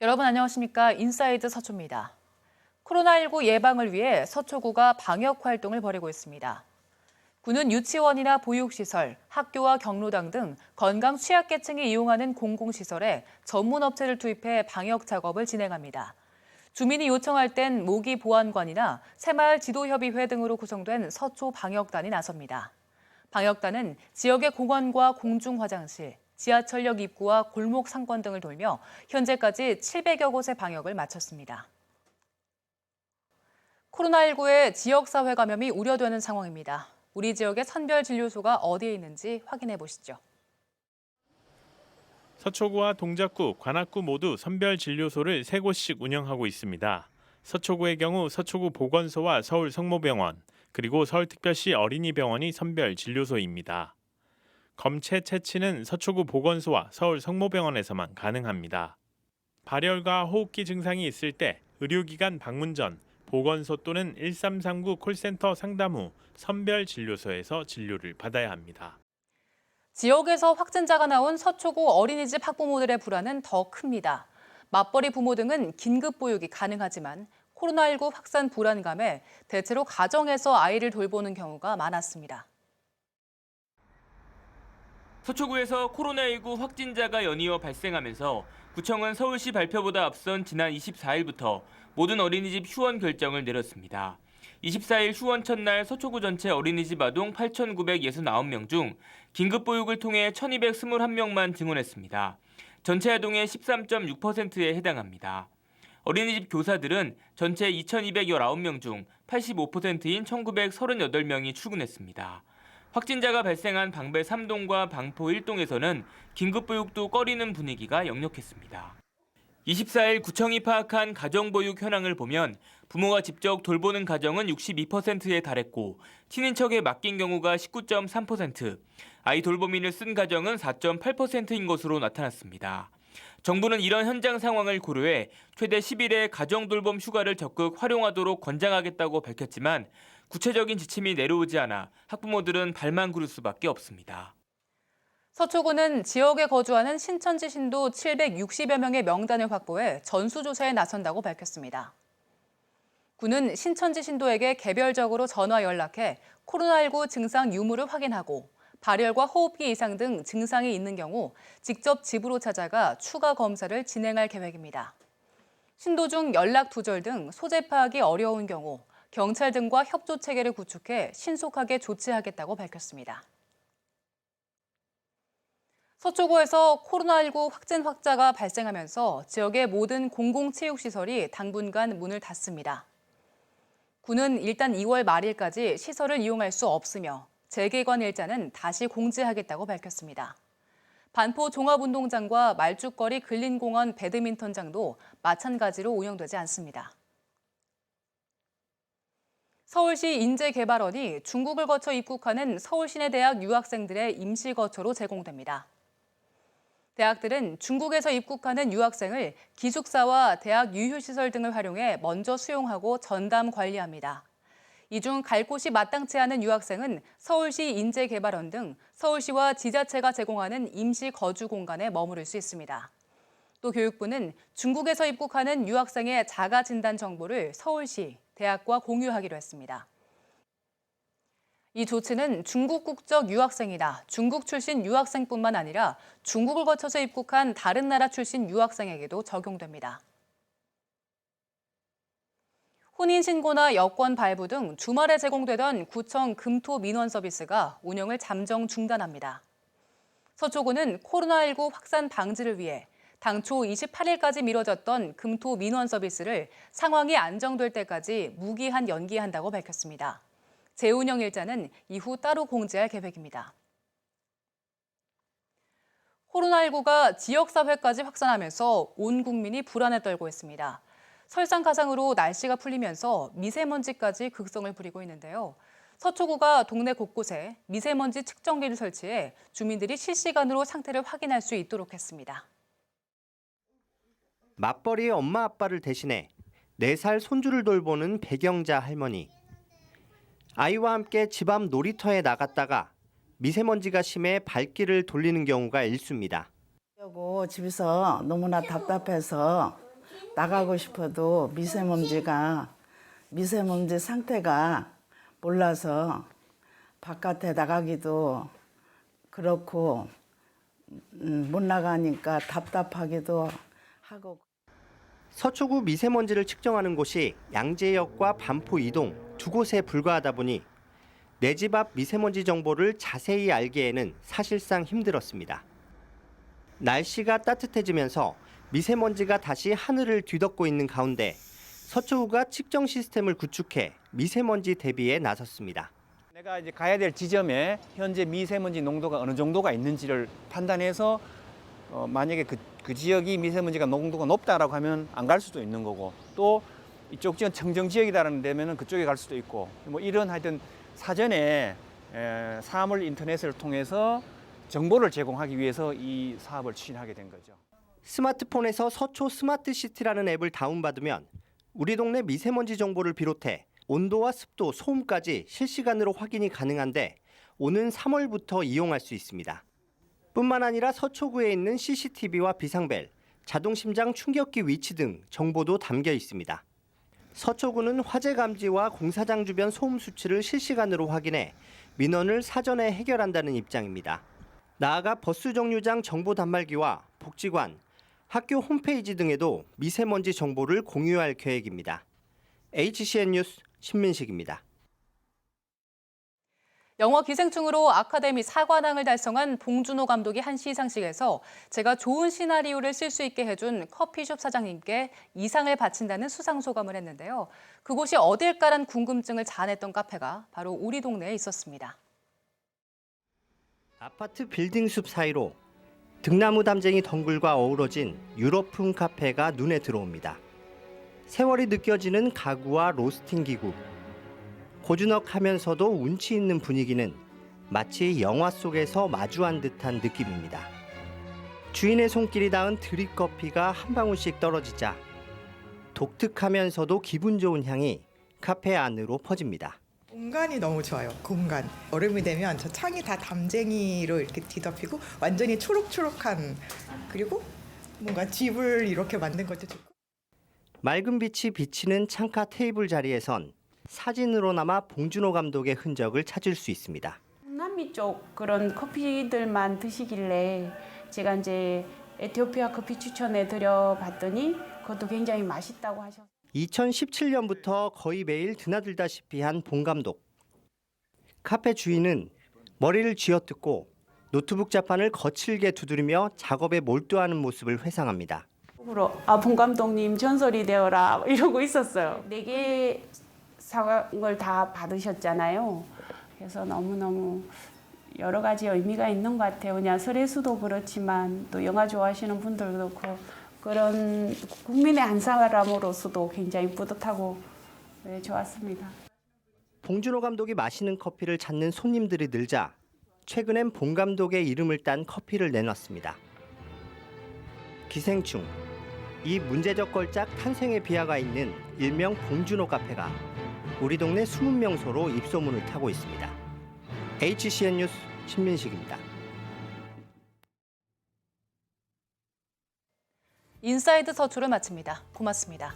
여러분 안녕하십니까? 인사이드 서초입니다. 코로나19 예방을 위해 서초구가 방역 활동을 벌이고 있습니다. 구는 유치원이나 보육시설, 학교와 경로당 등 건강 취약계층이 이용하는 공공시설에 전문 업체를 투입해 방역 작업을 진행합니다. 주민이 요청할 땐 모기보안관이나 새마을지도협의회 등으로 구성된 서초 방역단이 나섭니다. 방역단은 지역의 공원과 공중화장실, 지하철역 입구와 골목 상권 등을 돌며 현재까지 700여 곳의 방역을 마쳤습니다. 코로나19의 지역사회 감염이 우려되는 상황입니다. 우리 지역의 선별진료소가 어디에 있는지 확인해 보시죠. 서초구와 동작구, 관악구 모두 선별진료소를 3곳씩 운영하고 있습니다. 서초구의 경우 서초구 보건소와 서울 성모병원, 그리고 서울특별시 어린이병원이 선별진료소입니다. 검체 채취는 서초구 보건소와 서울 성모병원에서만 가능합니다. 발열과 호흡기 증상이 있을 때 의료기관 방문 전 보건소 또는 1339 콜센터 상담 후 선별진료소에서 진료를 받아야 합니다. 지역에서 확진자가 나온 서초구 어린이집 학부모들의 불안은 더 큽니다. 맞벌이 부모 등은 긴급 보육이 가능하지만 코로나19 확산 불안감에 대체로 가정에서 아이를 돌보는 경우가 많았습니다. 서초구에서 코로나19 확진자가 연이어 발생하면서 구청은 서울시 발표보다 앞선 지난 24일부터 모든 어린이집 휴원 결정을 내렸습니다. 24일 휴원 첫날 서초구 전체 어린이집 아동 8,969명 중 긴급보육을 통해 1,221명만 증원했습니다. 전체 아동의 13.6%에 해당합니다. 어린이집 교사들은 전체 2,219명 중 85%인 1,938명이 출근했습니다. 확진자가 발생한 방배 3동과 방포 1동에서는 긴급보육도 꺼리는 분위기가 역력했습니다. 24일 구청이 파악한 가정보육 현황을 보면 부모가 직접 돌보는 가정은 62%에 달했고 친인척에 맡긴 경우가 19.3%, 아이 돌보미를 쓴 가정은 4.8%인 것으로 나타났습니다. 정부는 이런 현장 상황을 고려해 최대 10일의 가정돌봄 휴가를 적극 활용하도록 권장하겠다고 밝혔지만 구체적인 지침이 내려오지 않아 학부모들은 발만 구를 수밖에 없습니다. 서초구는 지역에 거주하는 신천지 신도 760여 명의 명단을 확보해 전수조사에 나선다고 밝혔습니다. 구는 신천지 신도에게 개별적으로 전화 연락해 코로나19 증상 유무를 확인하고 발열과 호흡기 이상 등 증상이 있는 경우 직접 집으로 찾아가 추가 검사를 진행할 계획입니다. 신도 중 연락 두절 등 소재 파악이 어려운 경우 경찰 등과 협조 체계를 구축해 신속하게 조치하겠다고 밝혔습니다. 서초구에서 코로나19 확진 확자가 발생하면서 지역의 모든 공공체육시설이 당분간 문을 닫습니다. 구는 일단 2월 말일까지 시설을 이용할 수 없으며 재개관 일자는 다시 공지하겠다고 밝혔습니다. 반포 종합운동장과 말죽거리 근린공원 배드민턴장도 마찬가지로 운영되지 않습니다. 서울시 인재개발원이 중국을 거쳐 입국하는 서울시내대학 유학생들의 임시거처로 제공됩니다. 대학들은 중국에서 입국하는 유학생을 기숙사와 대학 유휴시설 등을 활용해 먼저 수용하고 전담 관리합니다. 이 중 갈 곳이 마땅치 않은 유학생은 서울시 인재개발원 등 서울시와 지자체가 제공하는 임시 거주 공간에 머무를 수 있습니다. 또 교육부는 중국에서 입국하는 유학생의 자가 진단 정보를 서울시, 대학과 공유하기로 했습니다. 이 조치는 중국 국적 유학생이나 중국 출신 유학생뿐만 아니라 중국을 거쳐서 입국한 다른 나라 출신 유학생에게도 적용됩니다. 혼인신고나 여권 발부 등 주말에 제공되던 구청 금토 민원 서비스가 운영을 잠정 중단합니다. 서초구는 코로나19 확산 방지를 위해 당초 28일까지 미뤄졌던 금토 민원 서비스를 상황이 안정될 때까지 무기한 연기한다고 밝혔습니다. 재운영 일자는 이후 따로 공지할 계획입니다. 코로나19가 지역사회까지 확산하면서 온 국민이 불안에 떨고 있습니다. 설상가상으로 날씨가 풀리면서 미세먼지까지 극성을 부리고 있는데요. 서초구가 동네 곳곳에 미세먼지 측정기를 설치해 주민들이 실시간으로 상태를 확인할 수 있도록 했습니다. 맞벌이의 엄마 아빠를 대신해 4살 손주를 돌보는 배경자 할머니. 아이와 함께 집 앞 놀이터에 나갔다가 미세먼지가 심해 발길을 돌리는 경우가 일쑤입니다. 집에서 너무나 답답해서 나가고 싶어도 미세먼지 상태가 몰라서 바깥에 나가기도 그렇고 못 나가니까 답답하기도 하고. 서초구 미세먼지를 측정하는 곳이 양재역과 반포 이동 두 곳에 불과하다 보니 내 집 앞 미세먼지 정보를 자세히 알기에는 사실상 힘들었습니다. 날씨가 따뜻해지면서 미세먼지가 다시 하늘을 뒤덮고 있는 가운데 서초구가 측정 시스템을 구축해 미세먼지 대비에 나섰습니다. 내가 이제 가야 될 지점에 현재 미세먼지 농도가 어느 정도가 있는지를 판단해서 만약에 그 지역이 미세먼지가 농도가 높다라고 하면 안 갈 수도 있는 거고, 또 이쪽 지역은 청정 지역이다라는 데면은 그쪽에 갈 수도 있고, 뭐 이런 하여튼 사전에 사물 인터넷을 통해서 정보를 제공하기 위해서 이 사업을 추진하게 된 거죠. 스마트폰에서 서초 스마트시티라는 앱을 다운받으면 우리 동네 미세먼지 정보를 비롯해 온도와 습도, 소음까지 실시간으로 확인이 가능한데 오는 3월부터 이용할 수 있습니다. 뿐만 아니라 서초구에 있는 CCTV와 비상벨, 자동심장 충격기 위치 등 정보도 담겨 있습니다. 서초구는 화재 감지와 공사장 주변 소음 수치를 실시간으로 확인해 민원을 사전에 해결한다는 입장입니다. 나아가 버스 정류장 정보 단말기와 복지관, 학교 홈페이지 등에도 미세먼지 정보를 공유할 계획입니다. HCN 뉴스 신민식입니다. 영화 기생충으로 아카데미 사관왕을 달성한 봉준호 감독이 한 시상식에서 제가 좋은 시나리오를 쓸 수 있게 해준 커피숍 사장님께 이상을 바친다는 수상소감을 했는데요. 그곳이 어딜까란 궁금증을 자아냈던 카페가 바로 우리 동네에 있었습니다. 아파트 빌딩 숲 사이로 등나무 담쟁이 덩굴과 어우러진 유럽풍 카페가 눈에 들어옵니다. 세월이 느껴지는 가구와 로스팅 기구. 고즈넉하면서도 운치 있는 분위기는 마치 영화 속에서 마주한 듯한 느낌입니다. 주인의 손길이 닿은 드립커피가 한 방울씩 떨어지자 독특하면서도 기분 좋은 향이 카페 안으로 퍼집니다. 공간이 너무 좋아요. 공간. 여름이 되면 저 창이 다 담쟁이로 이렇게 뒤덮이고 완전히 초록초록한, 그리고 뭔가 집을 이렇게 만든 것도 좋고. 맑은 빛이 비치는 창가 테이블 자리에선 사진으로나마 봉준호 감독의 흔적을 찾을 수 있습니다. 남미 쪽 그런 커피들만 드시길래 제가 이제 에티오피아 커피 추천해 드려 봤더니 그것도 굉장히 맛있다고 하셔서. 2017년부터 거의 매일 드나들다시피 한 봉 감독. 카페 주인은 머리를 쥐어뜯고 노트북 자판을 거칠게 두드리며 작업에 몰두하는 모습을 회상합니다. 봉 감독님 전설이 되어라 이러고 있었어요. 4개 상을 다 받으셨잖아요. 그래서 너무너무 여러 가지 의미가 있는 것 같아요. 그냥 설혜수도 그렇지만 또 영화 좋아하시는 분들도 그렇고 그런 국민의 한 사람으로서도 굉장히 뿌듯하고 좋았습니다. 봉준호 감독이 마시는 커피를 찾는 손님들이 늘자 최근엔 봉 감독의 이름을 딴 커피를 내놨습니다. 기생충, 이 문제적 걸작 탄생의 비하가 있는 일명 봉준호 카페가 우리 동네 숨은 명소로 입소문을 타고 있습니다. HCN 뉴스 신민식입니다. 인사이드 서초를 마칩니다. 고맙습니다.